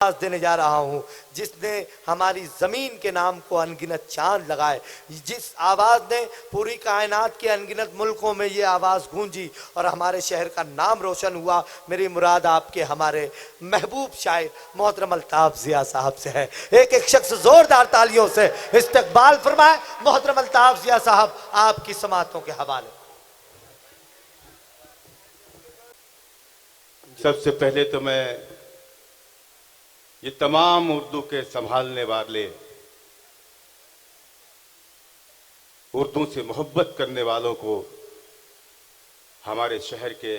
आवाज देने जा रहा हूं जिसने हमारी जमीन के नाम को अनगिनत चांद लगाए, जिस आवाज ने पूरी कायनात के अनगिनत मुल्कों में ये आवाज गूंजी और हमारे शहर का नाम रोशन हुआ। मेरी मुराद आपके हमारे महबूब शायर मोहतरम अल्ताफ जिया साहब से है। एक एक शख्स जोरदार तालियों से इस्तकबाल फरमाए मोहतरम अल्ताफ जिया साहब, आपकी समातों के हवाले। सबसे पहले तो मैं ये तमाम उर्दू के संभालने वाले, उर्दू से मोहब्बत करने वालों को, हमारे शहर के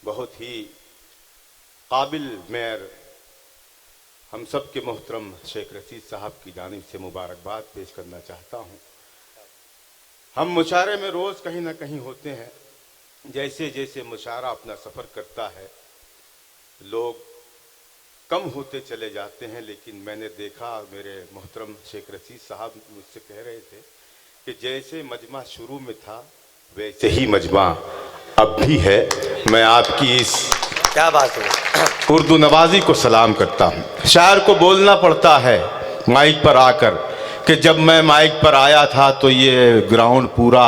बहुत ही काबिल मेयर हम सब के मोहतरम शेख रशीद साहब की जानिब से मुबारकबाद पेश करना चाहता हूँ। हम मुशारे में रोज़ कहीं ना कहीं होते हैं। जैसे जैसे मुशारा अपना सफ़र करता है लोग कम होते चले जाते हैं, लेकिन मैंने देखा मेरे मोहतरम शेख रशीद साहब मुझसे कह रहे थे कि जैसे मजमा शुरू में था वैसे ही मजमा अब भी है। मैं आपकी इस क्या बात है उर्दू नवाजी को सलाम करता हूँ। शायर को बोलना पड़ता है माइक पर आकर कि जब मैं माइक पर आया था तो ये ग्राउंड पूरा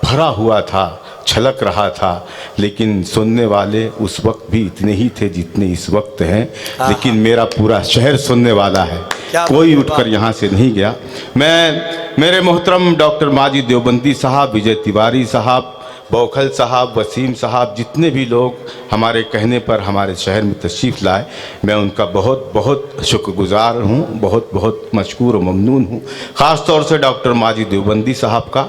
भरा हुआ था, छलक रहा था, लेकिन सुनने वाले उस वक्त भी इतने ही थे जितने इस वक्त हैं। लेकिन मेरा पूरा शहर सुनने वाला है, कोई उठकर यहाँ से नहीं गया। मेरे मोहतरम डॉक्टर माजिद देवबंदी साहब, विजय तिवारी साहब, बौखल साहब, वसीम साहब, जितने भी लोग हमारे कहने पर हमारे शहर में तशरीफ़ लाए, मैं उनका बहुत बहुत शुक्रगुज़ार हूँ, बहुत बहुत मशकूर और ममनून हूँ। ख़ास तौर से डॉक्टर माजिद देवबंदी साहब का,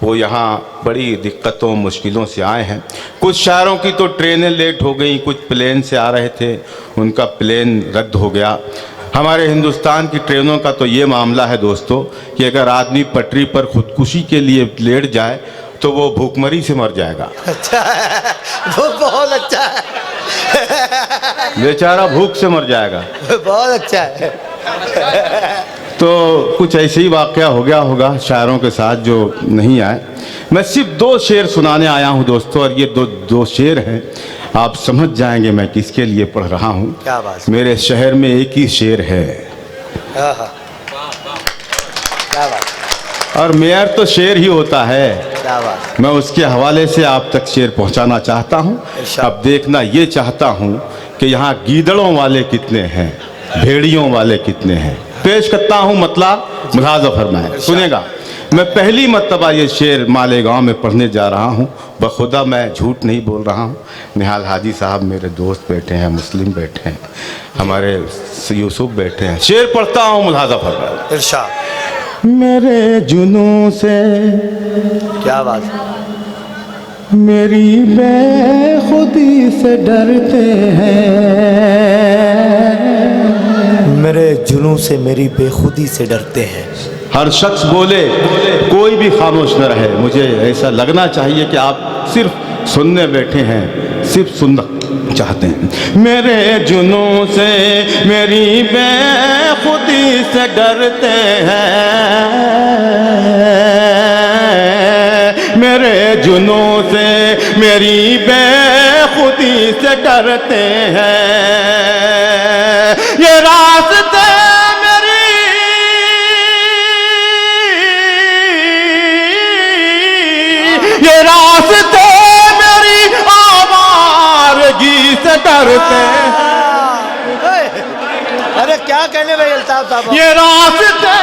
वो यहाँ बड़ी दिक्कतों मुश्किलों से आए हैं। कुछ शायरों की तो ट्रेनें लेट हो गई, कुछ प्लेन से आ रहे थे, उनका प्लेन रद्द हो गया। हमारे हिंदुस्तान की ट्रेनों का तो ये मामला है दोस्तों कि अगर आदमी पटरी पर खुदकुशी के लिए लेट जाए तो वो भूखमरी से मर जाएगा। अच्छा है, वो बहुत अच्छा है, बेचारा भूख से मर जाएगा। बहुत अच्छा है। तो कुछ ऐसे ही वाक़या हो गया होगा शायरों के साथ जो नहीं आए। मैं सिर्फ 2 शेर सुनाने आया हूँ दोस्तों, और ये दो शेर हैं, आप समझ जाएंगे मैं किसके लिए पढ़ रहा हूँ। क्या बात। मेरे शहर में एक ही शेर है। क्या बात। और मेयर तो शेर ही होता है। क्या बात। मैं उसके हवाले से आप तक शेर पहुंचाना चाहता हूं। अब देखना ये चाहता हूं कि यहाँ गीदड़ों वाले कितने हैं, भेड़ियों वाले कितने हैं। पेश करता हूं मतलब, मुलाज़ा फरमाएं, सुनेगा। मैं पहली मर्तबा ये शेर मालेगांव में पढ़ने जा रहा हूं। बखुदा मैं झूठ नहीं बोल रहा हूं। निहाल हाजी साहब मेरे दोस्त बैठे हैं, मुस्लिम बैठे हैं, हमारे यूसुफ बैठे हैं। शेर पढ़ता हूं, मुलाज़ा फरमाएं। इरशाद। मेरे जुनून से, क्या बात, मेरी बेखुदी से डरते हैं। मेरे जुनून से मेरी बेखुदी से डरते हैं। हर शख्स बोले, कोई भी खामोश न रहे। मुझे ऐसा लगना चाहिए कि आप सिर्फ सुनने बैठे हैं, सिर्फ सुनना चाहते हैं। मेरे जुनून से मेरी बेखुदी से डरते हैं। मेरे जुनून से मेरी बेखुदी से डरते हैं। ये रास्ते ये रास्ते मेरी आवारगी से डरते हैं। अरे क्या कहने भाई अल्ताफ साहब। ये रास्ते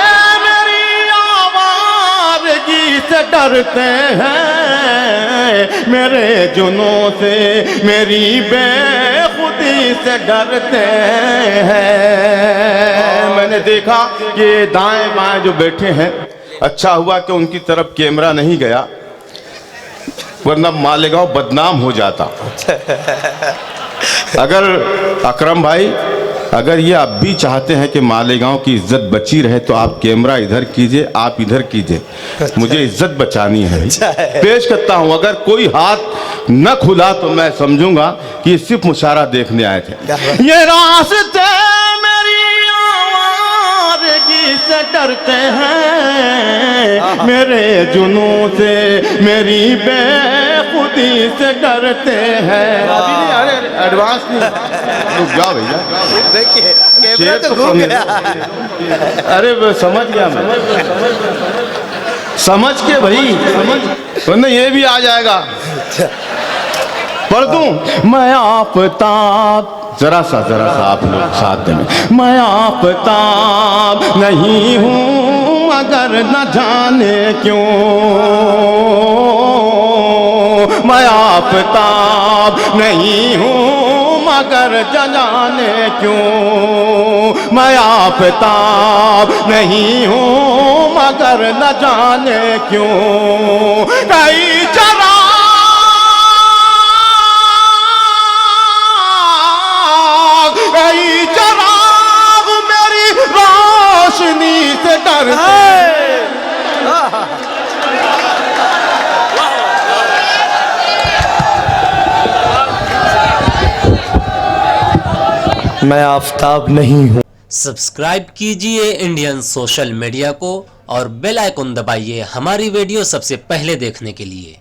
मेरी आवारगी से डरते हैं। मेरे जुनून से मेरी बेखुदी से डरते हैं। मैंने देखा कि दाएं बाएं जो बैठे हैं, अच्छा हुआ कि उनकी तरफ कैमरा नहीं गया, वरना मालेगांव बदनाम हो जाता। अगर अकरम भाई, अगर ये आप भी चाहते हैं कि मालेगांव की इज्जत बची रहे तो आप कैमरा इधर कीजिए, आप इधर कीजिए। मुझे इज्जत बचानी है। पेश करता हूं, अगर कोई हाथ न खुला तो मैं समझूंगा कि ये सिर्फ मुशारा देखने आए थे। ये रास्ते मेरी आवारगी से डरते हैं। मेरे जुनून से मेरी खुद ही से डरते हैं। अभी नहीं, अरे एडवांस नहीं, रुक जाओ भैया। देखिए कैमरा शेर तो तो घूम कम गया। अरे वो समझ गया मैं, समझ के भाई, वरना ये भी आ जाएगा। पढ़ दूं मैं आफताब, जरा सा आप लोग साथ में। मैं आफताब नहीं हूँ मगर न जाने क्यों, मैं आफताब नहीं हूँ मगर न जाने क्यों, मैं आफताब नहीं हूँ मगर न जाने क्यों। कई जरा चराग मेरी रोशनी से डरते। मैं आफताब नहीं हूँ। सब्सक्राइब कीजिए इंडियन सोशल मीडिया को और बेल आइकन दबाइए हमारी वीडियो सबसे पहले देखने के लिए।